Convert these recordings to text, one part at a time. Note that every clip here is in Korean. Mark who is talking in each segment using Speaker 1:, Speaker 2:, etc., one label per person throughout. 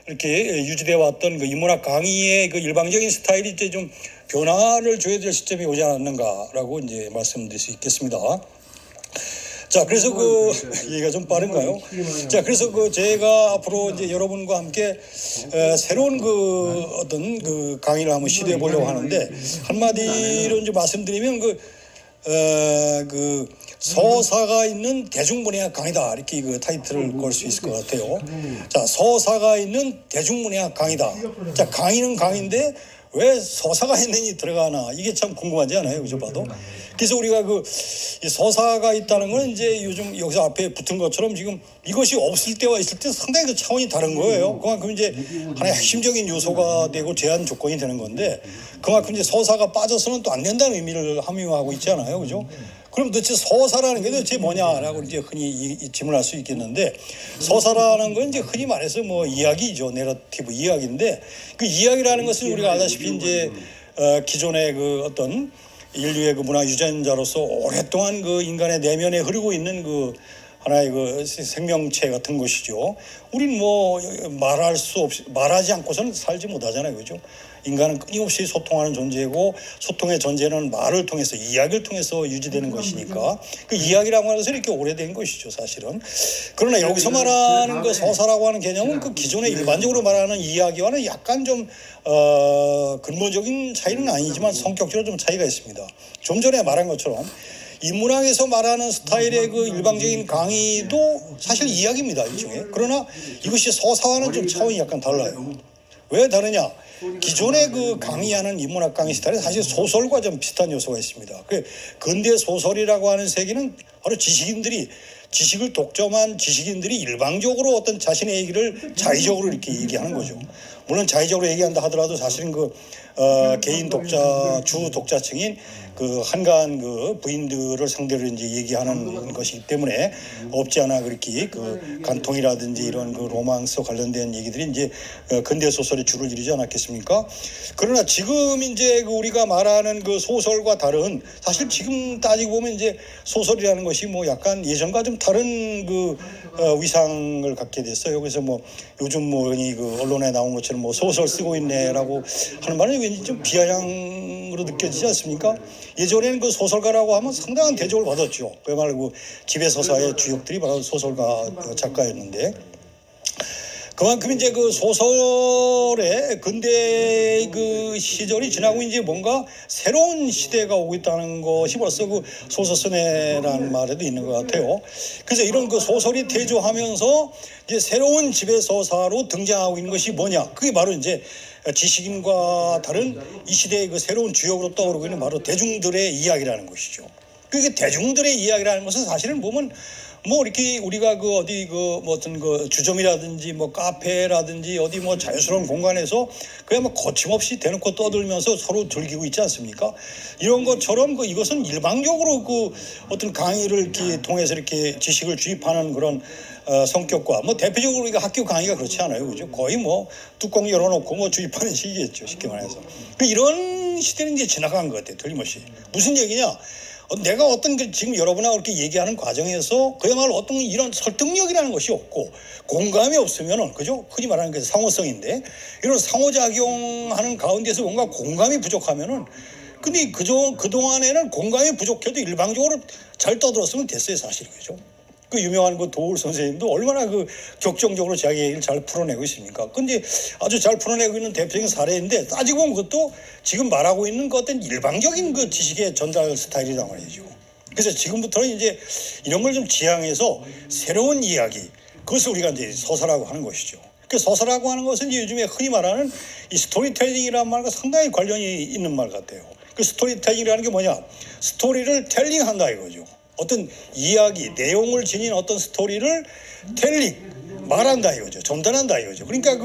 Speaker 1: 이렇게 유지되어 왔던 그 인문학 강의의 그 일방적인 스타일이 이제 좀 변화를 줘야 될 시점이 오지 않았는가라고 이제 말씀드릴 수 있겠습니다. 자, 그래서 얘기가 좀 빠른가요? 자, 그래서 제가 앞으로 이제 여러분과 함께 새로운 어떤 강의를 한번 시도해 보려고 하는데, 한마디로 이제 말씀드리면 서사가 있는 대중문학 강의다, 이렇게 타이틀을 걸 수 있을 것 같아요. 자, 서사가 있는 대중문학 강의다. 자, 강의는 강의인데 왜 서사가 있는지 들어가나, 이게 참 궁금하지 않아요, 그죠? 봐도. 그래서 우리가 이 서사가 있다는 건 이제 요즘 여기서 앞에 붙은 것처럼 지금 이것이 없을 때와 있을 때 상당히 차원이 다른 거예요. 그만큼 이제 하나의 핵심적인 요소가 되고 제한 조건이 되는 건데, 그만큼 이제 서사가 빠져서는 또 안 된다는 의미를 함유하고 있잖아요, 그죠? 그럼 도대체 서사라는 게 도대체 뭐냐라고 이제 흔히 질문할 수 있겠는데, 서사라는 건 이제 흔히 말해서 뭐 이야기죠, 내러티브 이야기인데, 그 이야기라는 것은 우리가 알다시피 이제 기존의 어떤 인류의 문화 유전자로서 오랫동안 인간의 내면에 흐르고 있는 하나의 생명체 같은 것이죠. 우린 뭐 말하지 않고서는 살지 못하잖아요, 그죠? 인간은 끊임없이 소통하는 존재고, 소통의 존재는 말을 통해서, 이야기를 통해서 유지되는 것이니까 그 이야기라고 하는 것은 이렇게 오래된 것이죠, 사실은. 그러나 여기서 말하는 서사라고 하는 개념은 기존의 일반적으로 말하는 이야기와는 약간 좀 근본적인 차이는 아니지만 성격적으로 좀 차이가 있습니다. 좀 전에 말한 것처럼 인문학에서 말하는 스타일의 일방적인 강의도 사실 이야기입니다, 일종의. 그러나 이것이 서사와는 좀 차원이 약간 달라요. 왜 다르냐? 기존의 강의하는 인문학 강의 스타일은 사실 소설과 좀 비슷한 요소가 있습니다. 근대 소설이라고 하는 세계는 바로 지식을 독점한 지식인들이 일방적으로 어떤 자신의 얘기를 자의적으로 이렇게 얘기하는 거죠. 물론 자의적으로 얘기한다 하더라도 사실은 개인 주 독자층인 한가한 부인들을 상대로 이제 얘기하는 것이기 때문에 없지 않아 그렇게 간통이라든지 이런 로망스 관련된 얘기들이 이제 근대 소설의 주를 이루지 않았겠습니까? 그러나 지금 이제 우리가 말하는 소설과 다른, 사실 지금 따지고 보면 이제 소설이라는 것이 뭐 약간 예전과 좀 다른 위상을 갖게 됐어요. 그래서 뭐 요즘 언론에 나온 것처럼 뭐 소설 쓰고 있네라고 하는 말은 왠지 좀 비아냥으로 느껴지지 않습니까? 예전에는 소설가라고 하면 상당한 대접을 받았죠. 그야말로 지배서사의 주역들이 바로 소설가 작가였는데, 그만큼 이제 소설의 근대 시절이 지나고 이제 뭔가 새로운 시대가 오고 있다는 것이 벌써 소설서네라는 말에도 있는 것 같아요. 그래서 이런 소설이 대조하면서 이제 새로운 지배서사로 등장하고 있는 것이 뭐냐? 그게 바로 이제 지식인과 다른 이 시대의 새로운 주역으로 떠오르고 있는 바로 대중들의 이야기라는 것이죠. 그게 대중들의 이야기라는 것은 사실은 보면 뭐 이렇게 우리가 어떤 주점이라든지 뭐 카페라든지 어디 뭐 자유스러운 공간에서 그냥 뭐 거침없이 대놓고 떠들면서 서로 즐기고 있지 않습니까? 이런 것처럼 이것은 일방적으로 어떤 강의를 이렇게 통해서 이렇게 지식을 주입하는 그런 성격과, 뭐 대표적으로 우리가 학교 강의가 그렇지 않아요, 그죠? 거의 뭐 뚜껑 열어놓고 뭐 주입하는 식이겠죠, 쉽게 말해서. 이런 시대는 이제 지나간 것 같아요, 틀림없이. 무슨 얘기냐? 내가 지금 여러분하고 이렇게 얘기하는 과정에서 그야말로 어떤 이런 설득력이라는 것이 없고 공감이 없으면은, 그죠? 흔히 말하는 게 상호성인데, 이런 상호작용하는 가운데서 뭔가 공감이 부족하면은, 근데 그동안에는 공감이 부족해도 일방적으로 잘 떠들었으면 됐어요, 사실, 그죠? 유명한 도울 선생님도 얼마나 격정적으로 자기 얘기를 잘 풀어내고 있습니까? 근데 아주 잘 풀어내고 있는 대표적인 사례인데, 따지고 보면 그것도 지금 말하고 있는 어떤 일방적인 지식의 전달 스타일이란 말이죠. 그래서 지금부터는 이제 이런 걸 좀 지향해서 새로운 이야기, 그것을 우리가 이제 서사라고 하는 것이죠. 서사라고 하는 것은 이제 요즘에 흔히 말하는 이 스토리텔링이라는 말과 상당히 관련이 있는 말 같아요. 스토리텔링이라는 게 뭐냐? 스토리를 텔링한다 이거죠. 어떤 이야기, 내용을 지닌 어떤 스토리를 말한다 이거죠. 전달한다 이거죠. 그러니까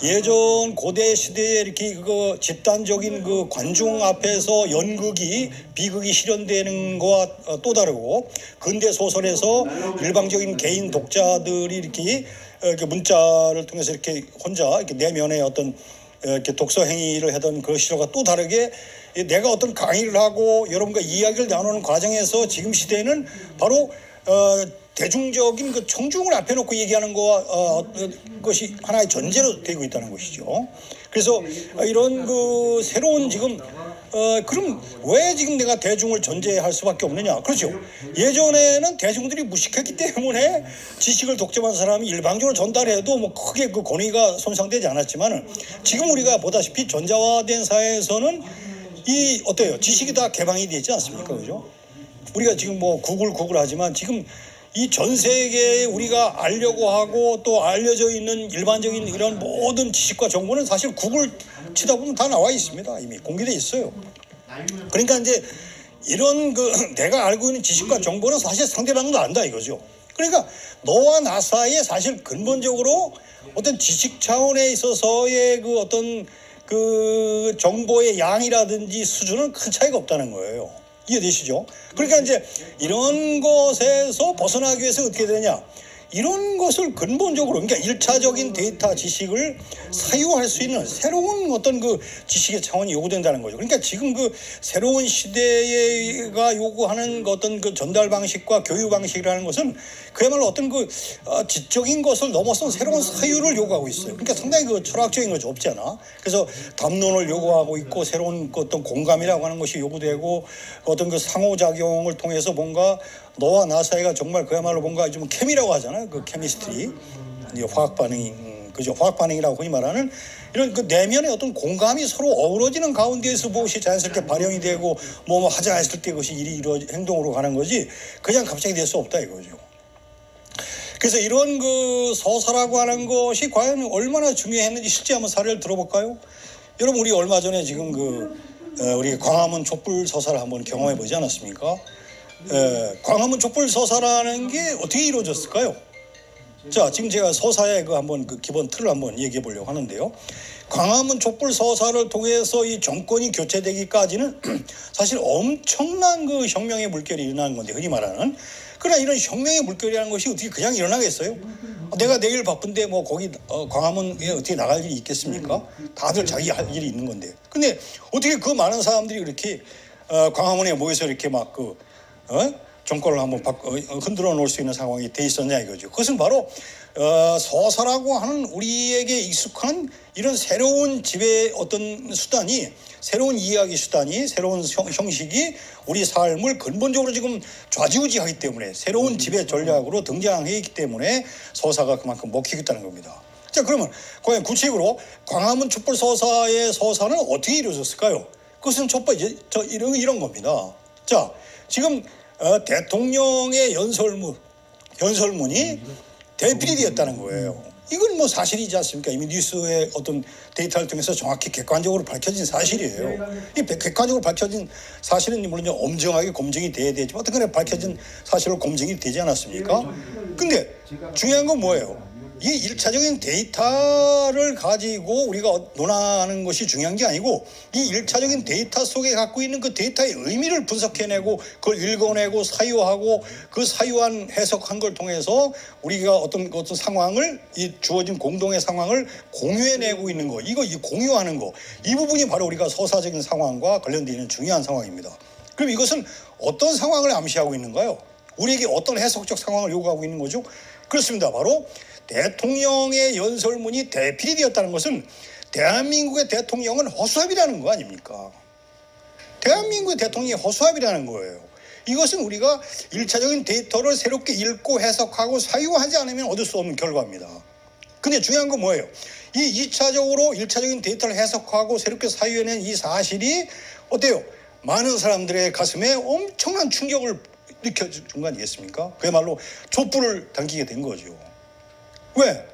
Speaker 1: 예전 고대 시대에 이렇게 집단적인 관중 앞에서 연극이, 비극이 실현되는 거와 또 다르고, 근대 소설에서 일방적인 개인 독자들이 이렇게 문자를 통해서 이렇게 혼자 이렇게 내면의 어떤 이렇게 독서 행위를 하던 그 시절과 또 다르게, 내가 어떤 강의를 하고 여러분과 이야기를 나누는 과정에서 지금 시대에는 바로 대중적인 그 청중을 앞에 놓고 얘기하는 거와 것이 하나의 전제로 되고 있다는 것이죠. 그래서 이런 그 새로운 지금 그럼 왜 지금 내가 대중을 전제할 수밖에 없느냐? 그렇죠. 예전에는 대중들이 무식했기 때문에 지식을 독점한 사람이 일방적으로 전달해도 뭐 크게 그 권위가 손상되지 않았지만 지금 우리가 보다시피 전자화된 사회에서는 이 어때요? 지식이 다 개방이 되어 있지 않습니까? 그죠? 우리가 지금 뭐 구글 하지만 지금 이 전 세계에 우리가 알려고 하고 또 알려져 있는 일반적인 이런 모든 지식과 정보는 사실 구글 치다 보면 다 나와 있습니다. 이미 공개돼 있어요. 그러니까 이제 이런 그 내가 알고 있는 지식과 정보는 사실 상대방도 안다 이거죠. 그러니까 너와 나 사이에 사실 근본적으로 어떤 지식 차원에 있어서의 그 어떤 그 정보의 양이라든지 수준은 큰 차이가 없다는 거예요. 이해되시죠? 그러니까 이제 이런 것에서 벗어나기 위해서 어떻게 되냐? 이런 것을 근본적으로 그러니까 1차적인 데이터 지식을 사유할 수 있는 새로운 어떤 그 지식의 차원이 요구된다는 거죠. 그러니까 지금 그 새로운 시대가 요구하는 그 어떤 그 전달 방식과 교육 방식이라는 것은 그야말로 어떤 그 지적인 것을 넘어선 새로운 사유를 요구하고 있어요. 그러니까 상당히 그 철학적인 거죠. 없지 않아? 그래서 담론을 요구하고 있고 새로운 그 어떤 공감이라고 하는 것이 요구되고 어떤 그 상호작용을 통해서 뭔가 너와 나 사이가 정말 그야말로 뭔가 좀 케미라고 하잖아요. 그 케미스트리, 화학 반응, 그죠? 화학 반응이라고 흔히 말하는 이런 그 내면의 어떤 공감이 서로 어우러지는 가운데에서 무엇이 자연스럽게 발현이 되고 뭐 하자 했을 때 그것이 행동으로 가는 거지 그냥 갑자기 될 수 없다 이거죠. 그래서 이런 그 서사라고 하는 것이 과연 얼마나 중요했는지 실제 한번 사례를 들어볼까요? 여러분 우리 얼마 전에 지금 우리 광화문 촛불 서사를 한번 경험해 보지 않았습니까? 광화문 촛불 서사라는 게 어떻게 이루어졌을까요? 자, 지금 제가 서사의 한번 그 기본 틀을 한번 얘기해 보려고 하는데요. 광화문 촛불 서사를 통해서 이 정권이 교체되기까지는 사실 엄청난 그 혁명의 물결이 일어나는 건데 흔히 말하는 그러나 이런 혁명의 물결이라는 것이 어떻게 그냥 일어나겠어요? 내가 내일 바쁜데 뭐 거기 광화문에 어떻게 나갈 일이 있겠습니까? 다들 자기 할 일이 있는 건데. 근데 어떻게 그 많은 사람들이 그렇게 광화문에 모여서 이렇게 막 정권을 한번 흔들어 놓을 수 있는 상황이 돼 있었냐 이거죠. 그것은 바로 서사라고 하는 우리에게 익숙한 이런 새로운 지배 어떤 수단이 새로운 이야기 수단이 새로운 형식이 우리 삶을 근본적으로 지금 좌지우지하기 때문에 새로운 지배 전략으로 등장해 있기 때문에 서사가 그만큼 먹히겠다는 겁니다. 자, 그러면 과연 구체적으로 광화문 촛불 서사의 서사는 어떻게 이루어졌을까요? 그것은 첫 번째 이런 겁니다. 자, 지금 대통령의 연설문이 대필이 되었다는 거예요. 이건 뭐 사실이지 않습니까? 이미 뉴스의 어떤 데이터를 통해서 정확히 객관적으로 밝혀진 사실이에요. 이 객관적으로 밝혀진 사실은 물론 엄정하게 검증이 돼야 되지만 어떤 간에 밝혀진 사실로 검증이 되지 않았습니까? 근데 중요한 건 뭐예요? 이 1차적인 데이터를 가지고 우리가 논하는 것이 중요한 게 아니고 이 1차적인 데이터 속에 갖고 있는 그 데이터의 의미를 분석해내고 그걸 읽어내고 사유하고 그 사유한 해석한 걸 통해서 우리가 어떤 상황을 이 주어진 공동의 상황을 공유해내고 있는 거 이 공유하는 거 이 부분이 바로 우리가 서사적인 상황과 관련되어 있는 중요한 상황입니다. 그럼 이것은 어떤 상황을 암시하고 있는가요? 우리에게 어떤 해석적 상황을 요구하고 있는 거죠? 그렇습니다. 바로 대통령의 연설문이 대필이 되었다는 것은 대한민국의 대통령은 허수아비라는 거 아닙니까? 대한민국의 대통령이 허수아비라는 거예요. 이것은 우리가 1차적인 데이터를 새롭게 읽고 해석하고 사유하지 않으면 얻을 수 없는 결과입니다. 근데 중요한 건 뭐예요? 이 1차적인 데이터를 해석하고 새롭게 사유해낸 이 사실이 어때요? 많은 사람들의 가슴에 엄청난 충격을 일으켜준 거 아니겠습니까? 그야말로 촛불을 당기게 된 거죠. 왜?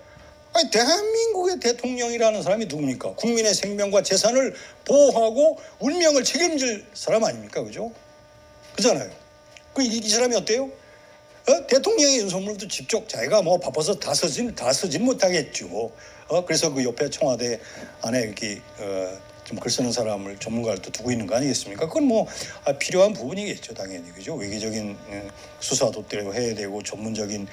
Speaker 1: 아니, 대한민국의 대통령이라는 사람이 누굽니까? 국민의 생명과 재산을 보호하고 운명을 책임질 사람 아닙니까? 그죠? 그잖아요. 이 사람이 어때요? 대통령의 연설문도 직접 자기가 뭐 바빠서 다 쓰진 못하겠죠. 그래서 그 옆에 청와대 안에 이렇게 좀 글 쓰는 사람을 전문가를 또 두고 있는 거 아니겠습니까? 그건 뭐 필요한 부분이겠죠, 당연히. 그죠? 외교적인 수사도 해야 되고 전문적인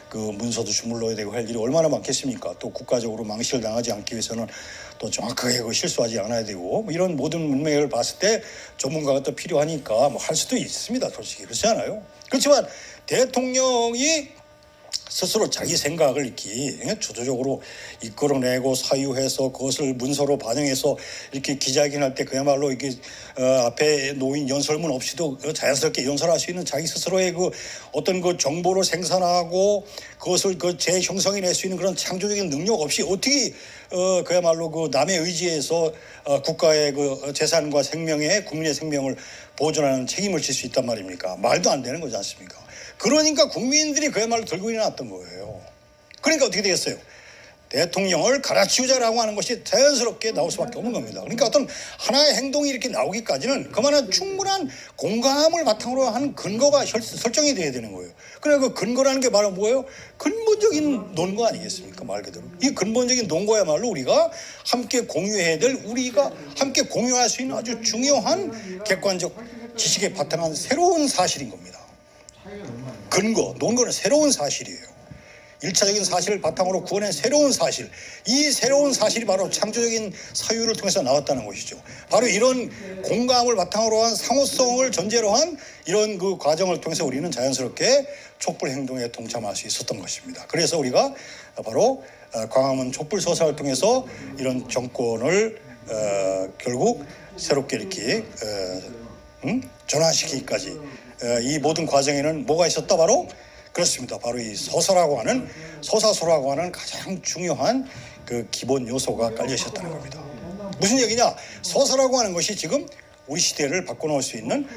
Speaker 1: 그 문서도 주물러야 되고 할 일이 얼마나 많겠습니까? 또 국가적으로 망실을 당하지 않기 위해서는 또 정확하게 실수하지 않아야 되고 뭐 이런 모든 문맥을 봤을 때 전문가가 또 필요하니까 뭐 할 수도 있습니다. 솔직히 그렇지 않아요? 그렇지만 대통령이 스스로 자기 생각을 이렇게 주도적으로 이끌어내고 사유해서 그것을 문서로 반영해서 이렇게 기자회견할 때 그야말로 이게 앞에 놓인 연설문 없이도 자연스럽게 연설할 수 있는 자기 스스로의 그 어떤 그 정보를 생산하고 그것을 그 재형성해낼 수 있는 그런 창조적인 능력 없이 어떻게 그야말로 그 남의 의지에서 국가의 그 재산과 생명에 국민의 생명을 보존하는 책임을 질 수 있단 말입니까? 말도 안 되는 거지 않습니까? 그러니까 국민들이 그야말로 들고 일어났던 거예요. 그러니까 어떻게 되겠어요? 대통령을 갈아치우자라고 하는 것이 자연스럽게 나올 수밖에 없는 겁니다. 그러니까 어떤 하나의 행동이 이렇게 나오기까지는 그만한 충분한 공감을 바탕으로 하는 근거가 설정이 돼야 되는 거예요. 그러니까 그 근거라는 게 바로 뭐예요? 근본적인 논거 아니겠습니까? 말 그대로. 이 근본적인 논거야말로 우리가 함께 공유해야 될, 우리가 함께 공유할 수 있는 아주 중요한 객관적 지식에 바탕한 새로운 사실인 겁니다. 근거, 논거는 새로운 사실이에요. 1차적인 사실을 바탕으로 구해낸 새로운 사실, 이 새로운 사실이 바로 창조적인 사유를 통해서 나왔다는 것이죠. 바로 이런 공감을 바탕으로 한 상호성을 전제로 한 이런 그 과정을 통해서 우리는 자연스럽게 촛불 행동에 동참할 수 있었던 것입니다. 그래서 우리가 바로 광화문 촛불 서사를 통해서 이런 정권을 결국 새롭게 이렇게 전환시키기까지 이 모든 과정에는 뭐가 있었다? 바로 그렇습니다. 바로 이 서사라고 하는, 서사소라고 하는 가장 중요한 그 기본 요소가 깔려 있었다는 겁니다. 무슨 얘기냐? 서사라고 하는 것이 지금 우리 시대를 바꿔놓을 수 있는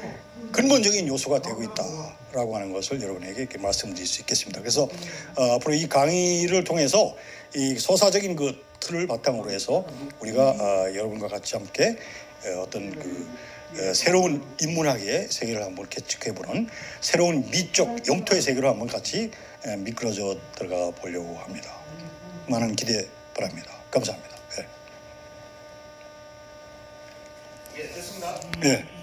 Speaker 1: 근본적인 요소가 되고 있다라고 하는 것을 여러분에게 이렇게 말씀드릴 수 있겠습니다. 그래서 앞으로 이 강의를 통해서 이 서사적인 그 틀을 바탕으로 해서 우리가 여러분과 같이 함께 어떤 그 새로운 인문학의 세계를 한번 개척해보는 새로운 미적 영토의 세계로 한번 같이 미끄러져 들어가 보려고 합니다. 많은 기대 바랍니다. 감사합니다.
Speaker 2: 예, 됐습니다.
Speaker 1: 예.